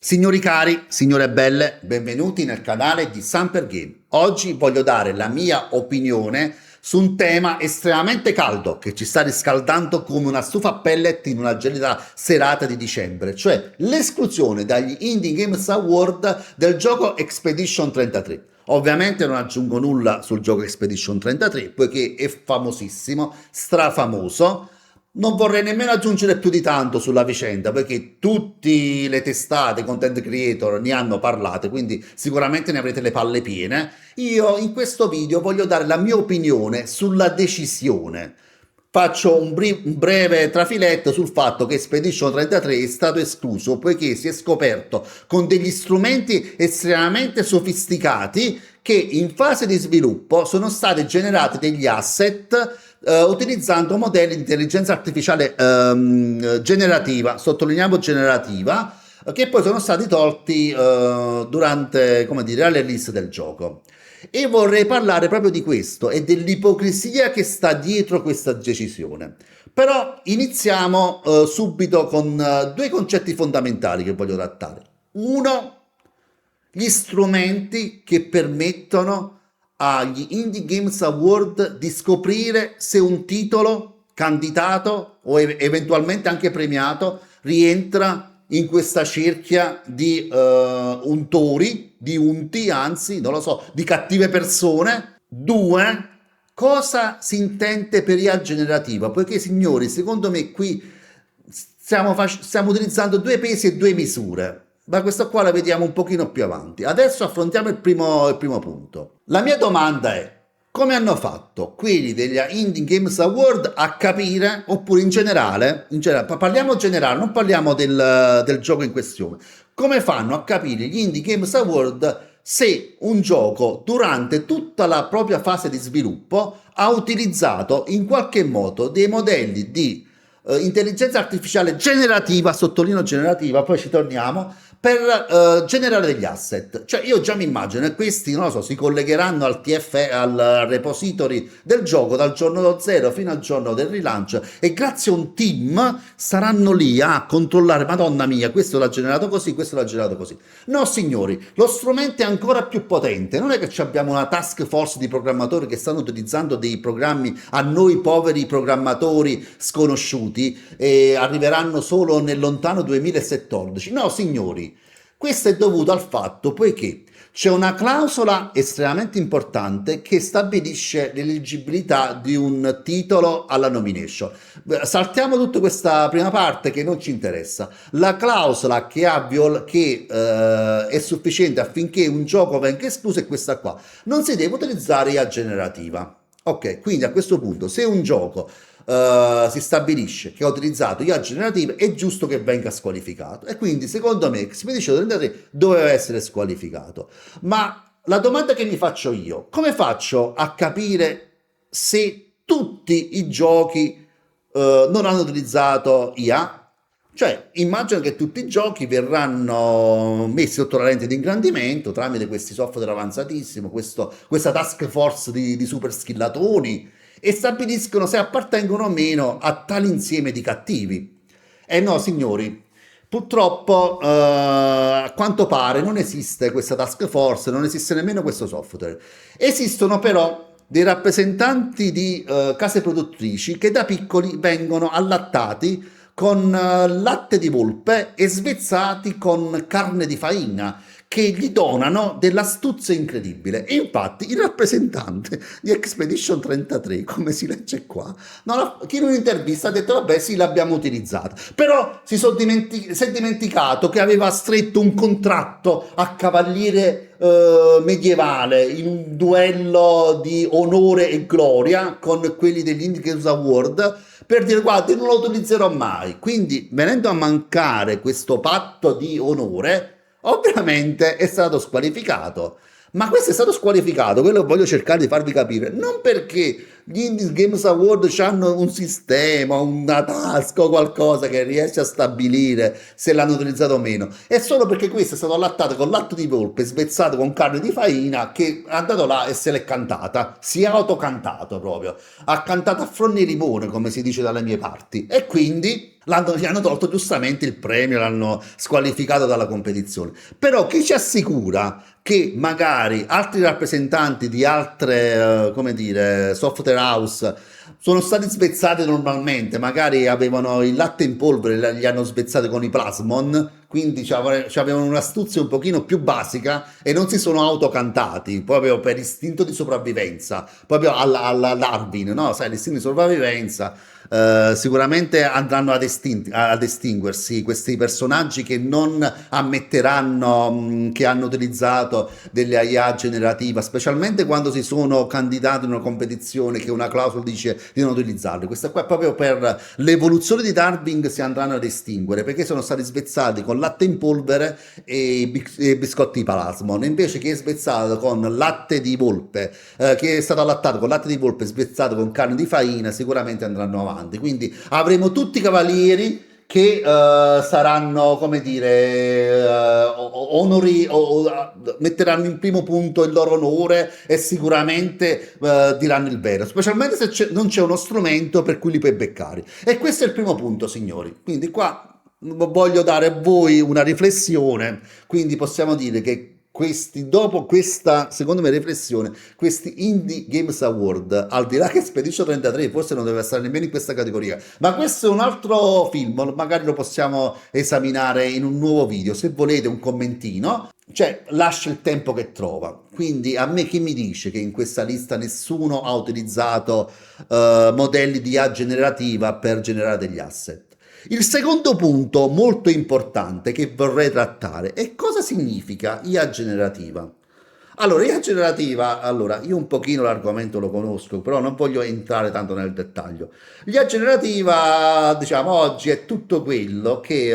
Signori cari, signore belle, benvenuti nel canale di Samper Game. Oggi voglio dare la mia opinione su un tema estremamente caldo che ci sta riscaldando come una stufa a pellet in una gelida serata di dicembre, cioè l'esclusione dagli Indie Games Award del gioco Expedition 33. Ovviamente non aggiungo nulla sul gioco Expedition 33 poiché è famosissimo, strafamoso. Non vorrei nemmeno aggiungere più di tanto sulla vicenda perché tutte le testate, content creator ne hanno parlato, quindi sicuramente ne avrete le palle piene. Io in questo video voglio dare la mia opinione sulla decisione. Faccio un breve trafiletto sul fatto che Expedition 33 è stato escluso poiché si è scoperto con degli strumenti estremamente sofisticati che in fase di sviluppo sono stati generati degli asset utilizzando modelli di intelligenza artificiale generativa, sottolineiamo generativa, che poi sono stati tolti durante, come dire, la release del gioco. E vorrei parlare proprio di questo e dell'ipocrisia che sta dietro questa decisione. Però iniziamo subito con due concetti fondamentali che voglio trattare. Uno, gli strumenti che permettono agli Indie Games Award di scoprire se un titolo candidato o eventualmente anche premiato rientra in questa cerchia di untori, di unti, anzi, non lo so, di cattive persone. Due, cosa si intende per IA generativa? Poiché, signori, secondo me qui stiamo utilizzando due pesi e due misure. Ma questo qua la vediamo un pochino più avanti. Adesso affrontiamo il primo punto. La mia domanda è: come hanno fatto quelli degli Indie Games Award a capire, oppure in generale, parliamo generale, non parliamo del gioco in questione, come fanno a capire gli Indie Games Award se un gioco durante tutta la propria fase di sviluppo ha utilizzato in qualche modo dei modelli di intelligenza artificiale generativa, sottolineo generativa, poi ci torniamo, per generare degli asset. Cioè io già mi immagino che questi, non lo so, si collegheranno al repository del gioco dal giorno 0 fino al giorno del rilancio e grazie a un team saranno lì a controllare, madonna mia, questo l'ha generato così, questo l'ha generato così. No signori, lo strumento è ancora più potente, non è che abbiamo una task force di programmatori che stanno utilizzando dei programmi a noi poveri programmatori sconosciuti e arriveranno solo nel lontano 2014. No signori, questo è dovuto al fatto poiché c'è una clausola estremamente importante che stabilisce l'eleggibilità di un titolo alla nomination. Saltiamo tutta questa prima parte che non ci interessa. La clausola che è sufficiente affinché un gioco venga escluso è questa qua. Non si deve utilizzare IA generativa. Ok, quindi a questo punto se un gioco si stabilisce che ha utilizzato IA generative è giusto che venga squalificato e quindi secondo me Expedition 33 doveva essere squalificato. Ma la domanda che mi faccio io: come faccio a capire se tutti i giochi non hanno utilizzato IA? Cioè, immagino che tutti i giochi verranno messi sotto la lente di ingrandimento tramite questi software avanzatissimi, questa task force di super skillatoni e stabiliscono se appartengono o meno a tale insieme di cattivi. E no, signori, purtroppo a quanto pare non esiste questa task force, non esiste nemmeno questo software. Esistono però dei rappresentanti di case produttrici che da piccoli vengono allattati con latte di volpe e svezzati con carne di faina che gli donano dell'astuzia incredibile. E infatti il rappresentante di Expedition 33, come si legge qua, chi in un'intervista ha detto vabbè sì l'abbiamo utilizzata, però si è dimenticato che aveva stretto un contratto a cavaliere medievale in un duello di onore e gloria con quelli degli Indie Games Award per dire guarda non lo utilizzerò mai. Quindi venendo a mancare questo patto di onore ovviamente è stato squalificato. Ma questo è stato squalificato, quello che voglio cercare di farvi capire, non perché gli Indie Games Award hanno un sistema, una task o qualcosa che riesce a stabilire se l'hanno utilizzato o meno, è solo perché questo è stato allattato con latte di volpe, svezzato con carne di faina, che è andato là e se l'è cantata, si è autocantato proprio, ha cantato a fronni e limone come si dice dalle mie parti, e quindi Gli hanno tolto giustamente il premio, l'hanno squalificato dalla competizione. Però chi ci assicura che magari altri rappresentanti di altre, come dire, software house sono stati svezzati normalmente, magari avevano il latte in polvere, li hanno svezzati con i plasmon, quindi avevano un'astuzia un pochino più basica e non si sono autocantati, proprio per istinto di sopravvivenza, proprio alla Darwin, no? Sai, l'istinto di sopravvivenza. Sicuramente andranno ad estinguersi questi personaggi che non ammetteranno che hanno utilizzato delle IA generativa, specialmente quando si sono candidati in una competizione che una clausola dice di non utilizzarli. Questa qua è proprio per l'evoluzione di Darwin, si andranno ad estinguere perché sono stati svezzati con latte in polvere e biscotti plasmon, invece che è svezzato con latte di volpe, che è stato allattato con latte di volpe svezzato con carne di faina, sicuramente andranno avanti. Quindi avremo tutti i cavalieri che saranno, come dire, metteranno in primo punto il loro onore e sicuramente diranno il vero, specialmente se non c'è uno strumento per cui li puoi beccare. E questo è il primo punto, signori. Quindi qua voglio dare a voi una riflessione, quindi possiamo dire che dopo questa, secondo me, riflessione, questi Indie Games Award, al di là che Expedition 33 forse non deve stare nemmeno in questa categoria, ma questo è un altro film, magari lo possiamo esaminare in un nuovo video, se volete un commentino, cioè lascia il tempo che trova. Quindi a me chi mi dice che in questa lista nessuno ha utilizzato modelli di IA generativa per generare degli asset? Il secondo punto molto importante che vorrei trattare è cosa significa IA generativa. Allora, IA generativa, allora, io un pochino l'argomento lo conosco, però non voglio entrare tanto nel dettaglio. L'IA generativa, diciamo, oggi è tutto quello che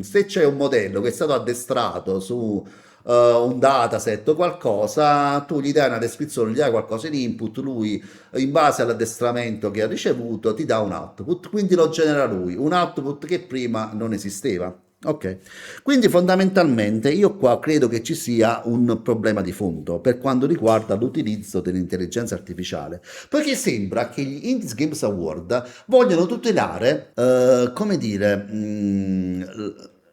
se c'è un modello che è stato addestrato su un dataset o qualcosa, tu gli dai una descrizione, gli dai qualcosa in input, lui in base all'addestramento che ha ricevuto ti dà un output, quindi lo genera lui, un output che prima non esisteva. Ok, quindi fondamentalmente io qua credo che ci sia un problema di fondo per quanto riguarda l'utilizzo dell'intelligenza artificiale, poiché sembra che gli Indies Games Award vogliono tutelare, come dire,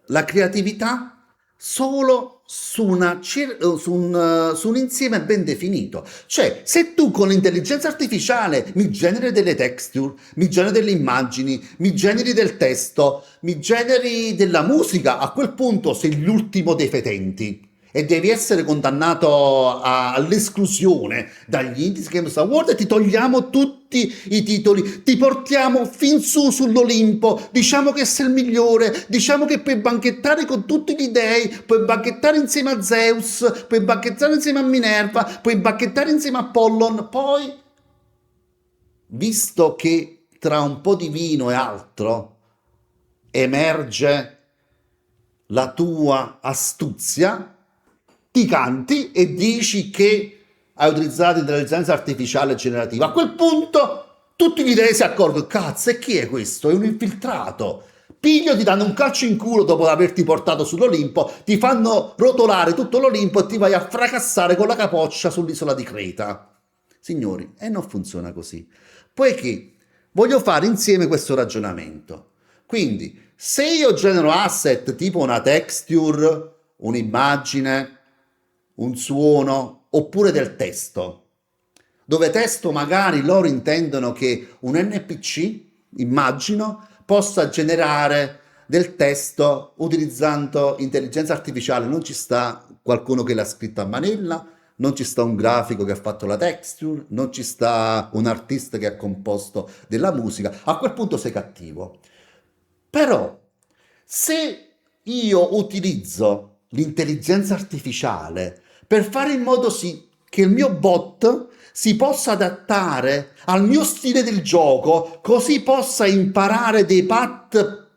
la creatività solo su un insieme ben definito. Cioè, se tu con l'intelligenza artificiale mi generi delle texture, mi generi delle immagini, mi generi del testo, mi generi della musica, a quel punto sei l'ultimo dei fetenti e devi essere condannato all'esclusione dagli Indie Games Award e ti togliamo tutti i titoli, ti portiamo fin su sull'Olimpo, diciamo che sei il migliore, diciamo che puoi banchettare con tutti gli dei, puoi banchettare insieme a Zeus, puoi banchettare insieme a Minerva, puoi banchettare insieme a Apollon, poi, visto che tra un po' di vino e altro emerge la tua astuzia, ti canti e dici che hai utilizzato l'intelligenza artificiale generativa. A quel punto tutti gli dei si accorgono, cazzo, e chi è questo? È un infiltrato. Piglio, ti danno un calcio in culo dopo averti portato sull'Olimpo, ti fanno rotolare tutto l'Olimpo e ti vai a fracassare con la capoccia sull'isola di Creta. Signori, e non funziona così. Poiché voglio fare insieme questo ragionamento. Quindi, se io genero asset tipo una texture, un'immagine, un suono oppure del testo, dove testo magari loro intendono che un NPC, immagino, possa generare del testo utilizzando intelligenza artificiale. Non ci sta qualcuno che l'ha scritto a manella, non ci sta un grafico che ha fatto la texture, non ci sta un artista che ha composto della musica. A quel punto sei cattivo. Però se io utilizzo l'intelligenza artificiale per fare in modo sì che il mio bot si possa adattare al mio stile del gioco, così possa imparare dei path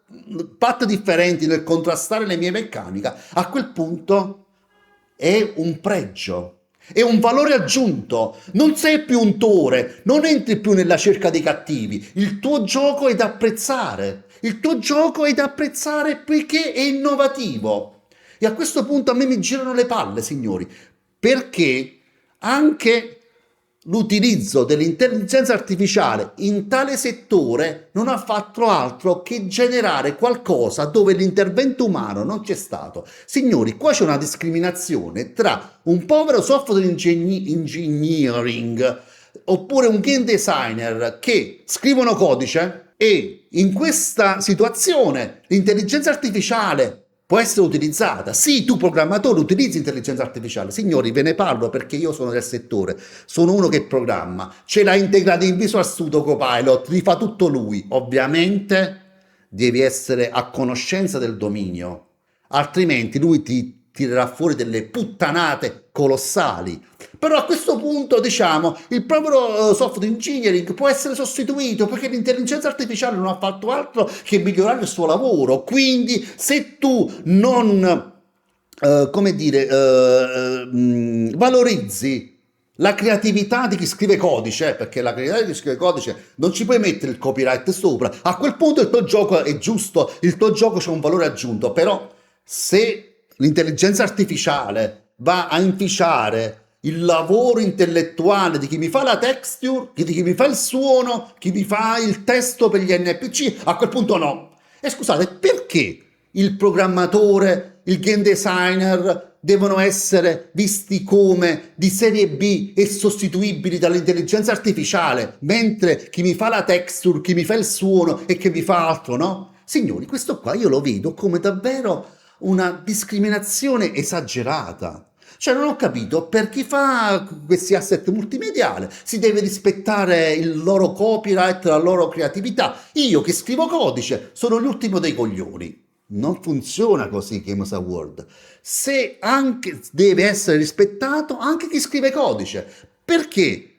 differenti nel contrastare le mie meccaniche, a quel punto è un pregio. È un valore aggiunto, non sei più un tore, non entri più nella cerca dei cattivi, il tuo gioco è da apprezzare, il tuo gioco è da apprezzare perché è innovativo. E a questo punto a me mi girano le palle, signori, perché anche l'utilizzo dell'intelligenza artificiale in tale settore non ha fatto altro che generare qualcosa dove l'intervento umano non c'è stato. Signori, qua c'è una discriminazione tra un povero software engineering oppure un game designer che scrivono codice, e in questa situazione l'intelligenza artificiale può essere utilizzata. Sì, tu programmatore utilizzi intelligenza artificiale. Signori, ve ne parlo perché io sono del settore, sono uno che programma, ce l'ha integrata in Visual Studio Copilot, li fa tutto lui. Ovviamente devi essere a conoscenza del dominio, altrimenti lui ti tirerà fuori delle puttanate colossali. Però a questo punto, diciamo, il proprio software engineering può essere sostituito perché l'intelligenza artificiale non ha fatto altro che migliorare il suo lavoro. Quindi se tu non, valorizzi la creatività di chi scrive codice, perché la creatività di chi scrive codice non ci puoi mettere il copyright sopra, a quel punto il tuo gioco è giusto, il tuo gioco c'è un valore aggiunto. Però se l'intelligenza artificiale va a inficiare il lavoro intellettuale di chi mi fa la texture, di chi mi fa il suono, chi mi fa il testo per gli NPC, a quel punto no. E scusate, perché il programmatore, il game designer devono essere visti come di serie B e sostituibili dall'intelligenza artificiale, mentre chi mi fa la texture, chi mi fa il suono e chi mi fa altro, no? Signori, questo qua io lo vedo come davvero una discriminazione esagerata. Cioè non ho capito, per chi fa questi asset multimediali si deve rispettare il loro copyright, la loro creatività. Io che scrivo codice sono l'ultimo dei coglioni. Non funziona così Games Award. Se anche deve essere rispettato anche chi scrive codice. Perché?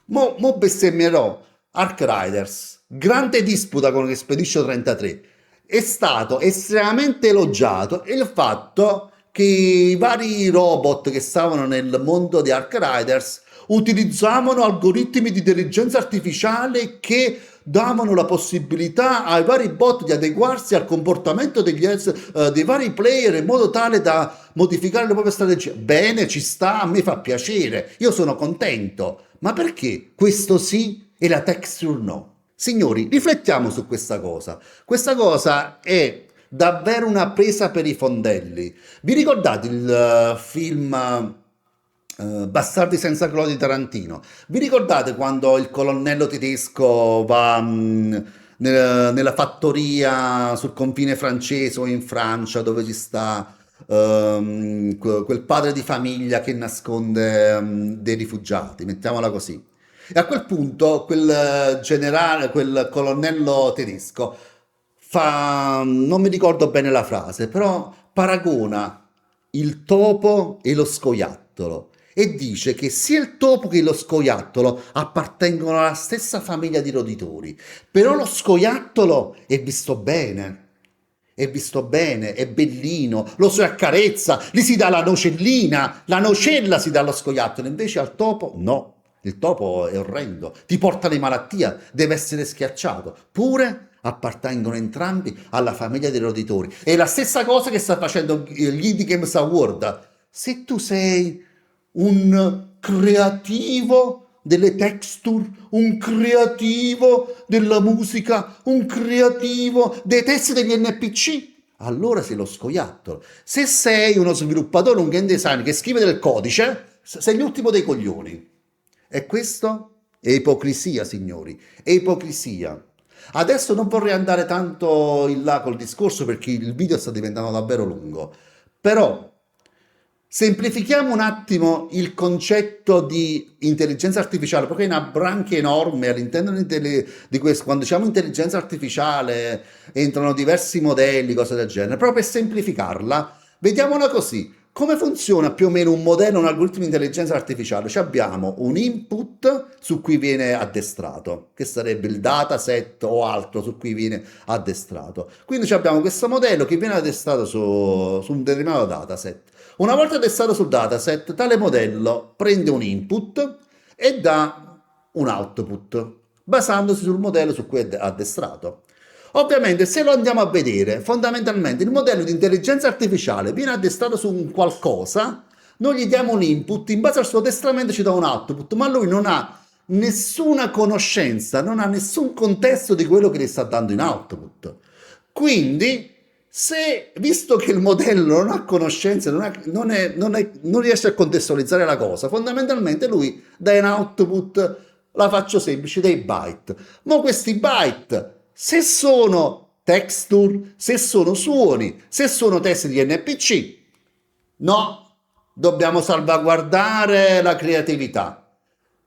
Mo bestemmierò Ark Riders, grande disputa con Expedition 33. È stato estremamente elogiato il fatto che i vari robot che stavano nel mondo di Ark Riders utilizzavano algoritmi di intelligenza artificiale che davano la possibilità ai vari bot di adeguarsi al comportamento dei vari player in modo tale da modificare le proprie strategie. Bene, ci sta, a me fa piacere, io sono contento. Ma perché questo sì e la texture no? Signori, riflettiamo su questa cosa. Questa cosa è davvero una presa per i fondelli. Vi ricordate il film Bastardi senza gloria di Tarantino? Vi ricordate quando il colonnello tedesco va nella fattoria sul confine francese o in Francia dove ci sta quel padre di famiglia che nasconde dei rifugiati, mettiamola così. E a quel punto quel generale, quel colonnello tedesco fa, non mi ricordo bene la frase, però paragona il topo e lo scoiattolo e dice che sia il topo che lo scoiattolo appartengono alla stessa famiglia di roditori, però lo scoiattolo è visto bene, è bellino, lo si accarezza, gli si dà la nocellina, la nocella si dà allo scoiattolo, invece al topo no. Il topo è orrendo, ti porta le malattie, deve essere schiacciato. Pure appartengono entrambi alla famiglia dei roditori. È la stessa cosa che sta facendo gli Indie Games Award. Se tu sei un creativo delle texture, un creativo della musica, un creativo dei testi degli NPC, allora sei lo scoiattolo. Se sei uno sviluppatore, un game designer che scrive del codice, sei l'ultimo dei coglioni. E questo è ipocrisia, signori, è ipocrisia. Adesso non vorrei andare tanto in là col discorso perché il video sta diventando davvero lungo, però semplifichiamo un attimo il concetto di intelligenza artificiale, perché è una branchia enorme all'interno di questo. Quando diciamo intelligenza artificiale entrano diversi modelli, cose del genere. Proprio per semplificarla, vediamola così. Come funziona più o meno un modello, un algoritmo di intelligenza artificiale? Ci abbiamo un input su cui viene addestrato, che sarebbe il dataset o altro su cui viene addestrato. Quindi abbiamo questo modello che viene addestrato su un determinato dataset. Una volta addestrato sul dataset, tale modello prende un input e dà un output, basandosi sul modello su cui è addestrato. Ovviamente, se lo andiamo a vedere, fondamentalmente il modello di intelligenza artificiale viene addestrato su un qualcosa, noi gli diamo un input, in base al suo addestramento ci dà un output, ma lui non ha nessuna conoscenza, non ha nessun contesto di quello che gli sta dando in output. Quindi, se, visto che il modello non ha conoscenze, non riesce a contestualizzare la cosa, fondamentalmente lui dà in output, la faccio semplice, dei byte. Ma questi byte, se sono texture, se sono suoni, se sono testi di NPC, no, dobbiamo salvaguardare la creatività.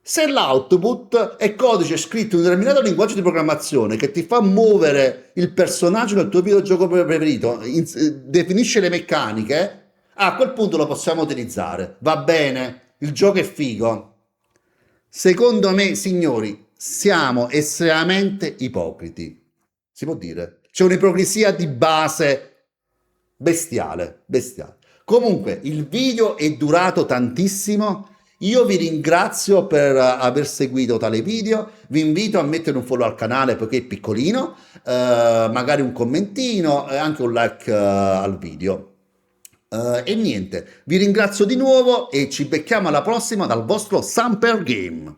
Se l'output è codice scritto in un determinato linguaggio di programmazione che ti fa muovere il personaggio del tuo videogioco preferito, definisce le meccaniche, a quel punto lo possiamo utilizzare. Va bene, il gioco è figo. Secondo me, signori, siamo estremamente ipocriti. Si può dire. C'è un'ipocrisia di base bestiale, bestiale. Comunque, il video è durato tantissimo. Io vi ringrazio per aver seguito tale video, vi invito a mettere un follow al canale perché è piccolino, magari un commentino e anche un like al video. E niente, vi ringrazio di nuovo e ci becchiamo alla prossima dal vostro Samper Game.